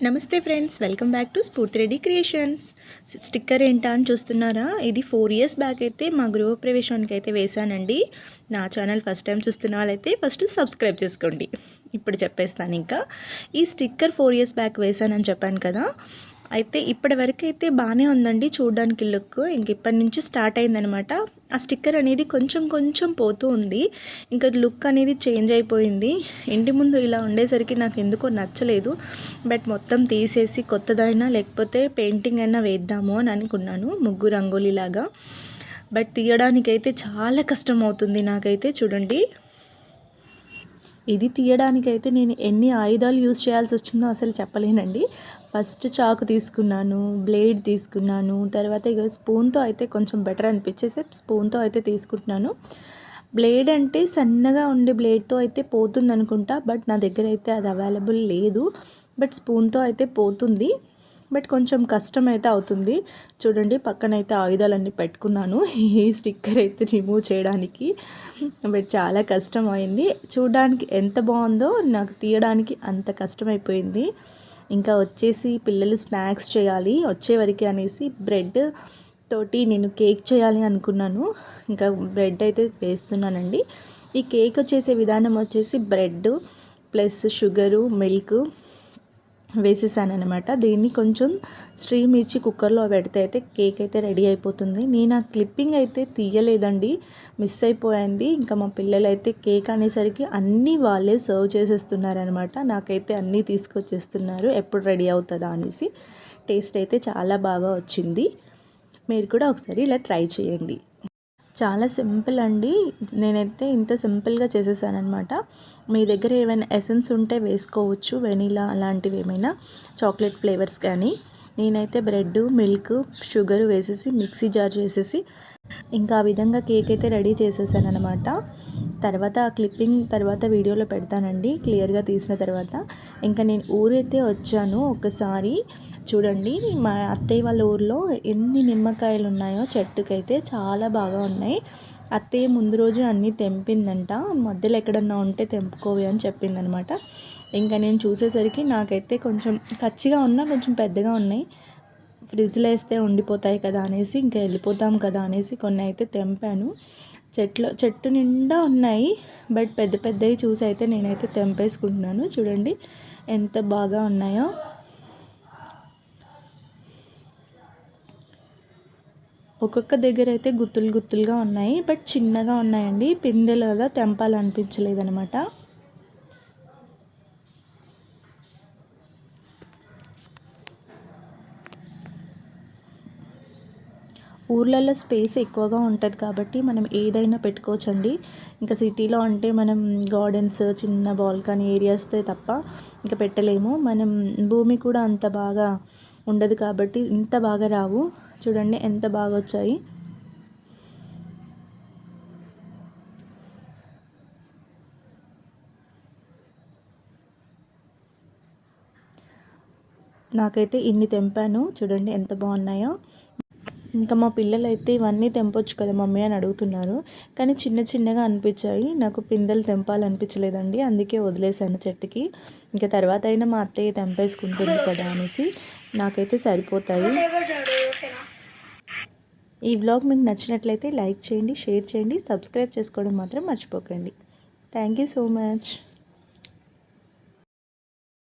నమస్తే friends, welcome back to స్ఫూర్తి Reddy creations. Sticker ఏంటా అని చూస్తున్నారా? ఇది 4 ఇయర్స్ బ్యాక్ అయితే మా గృహప్రవేశానికి అయితే వేశానండి. నా ఛానల్ ఫస్ట్ టైం చూస్తున్న వాళ్ళైతే ఫస్ట్ సబ్స్క్రైబ్ చేసుకోండి. ఇప్పుడు చెప్పేస్తాను. ఇంకా ఈ స్టిక్కర్ 4 ఇయర్స్ బ్యాక్ వేశానని చెప్పాను కదా. అయితే ఇప్పటి వరకు అయితే బాగానే ఉందండి చూడడానికి లుక్. ఇంక ఇప్పటి నుంచి స్టార్ట్ అయిందనమాట. ఆ స్టిక్కర్ అనేది కొంచెం కొంచెం పోతూ ఉంది. ఇంకా లుక్ అనేది చేంజ్ అయిపోయింది. ఇంటి ముందు ఇలా ఉండేసరికి నాకు ఎందుకో నచ్చలేదు. బట్ మొత్తం తీసేసి కొత్తదైనా లేకపోతే పెయింటింగ్ అయినా వేద్దాము అని అనుకున్నాను, ముగ్గు రంగోలీలాగా. బట్ తీయడానికైతే చాలా కష్టం అవుతుంది నాకైతే. చూడండి, ఇది తీయడానికైతే నేను ఎన్ని ఆయుధాలు యూజ్ చేయాల్సి వచ్చిందో అసలు చెప్పలేనండి. ఫస్ట్ చాకు తీసుకున్నాను, బ్లేడ్ తీసుకున్నాను, తర్వాత ఇక స్పూన్తో అయితే కొంచెం బెటర్ అనిపించేసి స్పూన్తో అయితే తీసుకుంటున్నాను. బ్లేడ్ అంటే సన్నగా ఉండే బ్లేడ్తో అయితే పోతుంది అనుకుంటా, బట్ నా దగ్గర అయితే అది అవైలబుల్ లేదు. బట్ స్పూన్తో అయితే పోతుంది, బట్ కొంచెం కష్టం అయితే అవుతుంది. చూడండి, పక్కన అయితే ఆయుధాలన్నీ పెట్టుకున్నాను ఈ స్టిక్కర్ అయితే రిమూవ్ చేయడానికి. బట్ చాలా కష్టం అయింది. చూడడానికి ఎంత బాగుందో నాకు తీయడానికి అంత కష్టమైపోయింది. ఇంకా వచ్చేసి పిల్లలు స్నాక్స్ చేయాలి వచ్చేవరకు అనేసి బ్రెడ్ తోటి నేను కేక్ చేయాలి అనుకున్నాను. ఇంకా బ్రెడ్ అయితే వేస్తున్నానండి. ఈ కేక్ వచ్చేసే విధానం వచ్చేసి బ్రెడ్ ప్లస్ షుగరు, మిల్క్ వేసేసాను అనమాట. దీన్ని కొంచెం స్ట్రీమ్ ఇచ్చి కుక్కర్లో పెడితే అయితే కేక్ అయితే రెడీ అయిపోతుంది. నేను ఆ క్లిప్పింగ్ అయితే తీయలేదండి, మిస్ అయిపోయింది. ఇంకా మా పిల్లలు అయితే కేక్ అనేసరికి అన్నీ వాళ్ళే సర్వ్ చేసేస్తున్నారనమాట. నాకైతే అన్నీ తీసుకొచ్చేస్తున్నారు ఎప్పుడు రెడీ అవుతుందా అనేసి. టేస్ట్ అయితే చాలా బాగా వచ్చింది. మీరు కూడా ఒకసారి ఇలా ట్రై చేయండి. చాలా సింపుల్ అండి. నేనైతే ఇంత సింపుల్గా చేసేసానమాట. మీ దగ్గర ఏమైనా ఎసెన్స్ ఉంటే వేసుకోవచ్చు, వెనీలా అలాంటివి ఏమైనా చాక్లెట్ ఫ్లేవర్స్ కానీ. నేనైతే బ్రెడ్, మిల్క్, షుగర్ వేసేసి మిక్సీ జార్ చేసేసి ఇంకా ఆ విధంగా కేక్ అయితే రెడీ చేసేసాను అనమాట. తర్వాత ఆ క్లిప్పింగ్ తర్వాత వీడియోలో పెడతానండి క్లియర్గా తీసిన తర్వాత. ఇంకా నేను ఊరైతే వచ్చాను ఒకసారి. చూడండి, మా అత్తయ్య వాళ్ళ ఊర్లో ఎన్ని నిమ్మకాయలు ఉన్నాయో చెట్టుకైతే చాలా బాగా ఉన్నాయి. అత్తయ్య ముందు రోజు అన్నీ తెంపిందంట, మధ్యలో ఎక్కడన్నా ఉంటే తెంపుకోవి అని చెప్పిందనమాట. ఇంకా నేను చూసేసరికి నాకైతే కొంచెం కచ్చిగా ఉన్నా కొంచెం పెద్దగా ఉన్నాయి. ఫ్రిడ్జ్లో వేస్తే ఉండిపోతాయి కదా అనేసి, ఇంకా వెళ్ళిపోతాం కదా అనేసి కొన్ని అయితే తెంపాను. చెట్టు నిండా ఉన్నాయి, బట్ పెద్ద పెద్దవి చూసి అయితే నేనైతే తెంపేసుకుంటున్నాను. చూడండి ఎంత బాగా ఉన్నాయో. ఒక్కొక్క దగ్గర అయితే గుత్తులు గుత్తులుగా ఉన్నాయి, బట్ చిన్నగా ఉన్నాయండి. పిందెలు కదా, తెంపాలనిపించలేదనమాట. ఊర్లలో స్పేస్ ఎక్కువగా ఉంటుంది కాబట్టి మనం ఏదైనా పెట్టుకోవచ్చండి. ఇంకా సిటీలో అంటే మనం గార్డెన్స్, చిన్న బాల్కనీ ఏరియాస్తే తప్ప ఇంకా పెట్టలేము. మనం భూమి కూడా అంత బాగా ఉండదు కాబట్టి ఇంత బాగా రావు. చూడండి ఎంత బాగా వచ్చాయి. నాకైతే ఇన్ని తెంపాను, చూడండి ఎంత బాగున్నాయో. ఇంకా మా పిల్లలైతే ఇవన్నీ తెంపొచ్చు కదా మమ్మీ అని అడుగుతున్నారు, కానీ చిన్న చిన్నగా అనిపించాయి. నాకు పిందెలు తెంపాలనిపించలేదండి, అందుకే వదిలేసాను చెట్టుకి. ఇంకా తర్వాత అయినా మా అత్తయ్య తెంపేసుకుంటుంది కదా అనేసి నాకైతే సరిపోతాయి. ఈ వ్లాగ్ మీకు నచ్చినట్లయితే లైక్ చేయండి, షేర్ చేయండి, సబ్స్క్రైబ్ చేసుకోవడం మాత్రం మర్చిపోకండి. Thank you so much.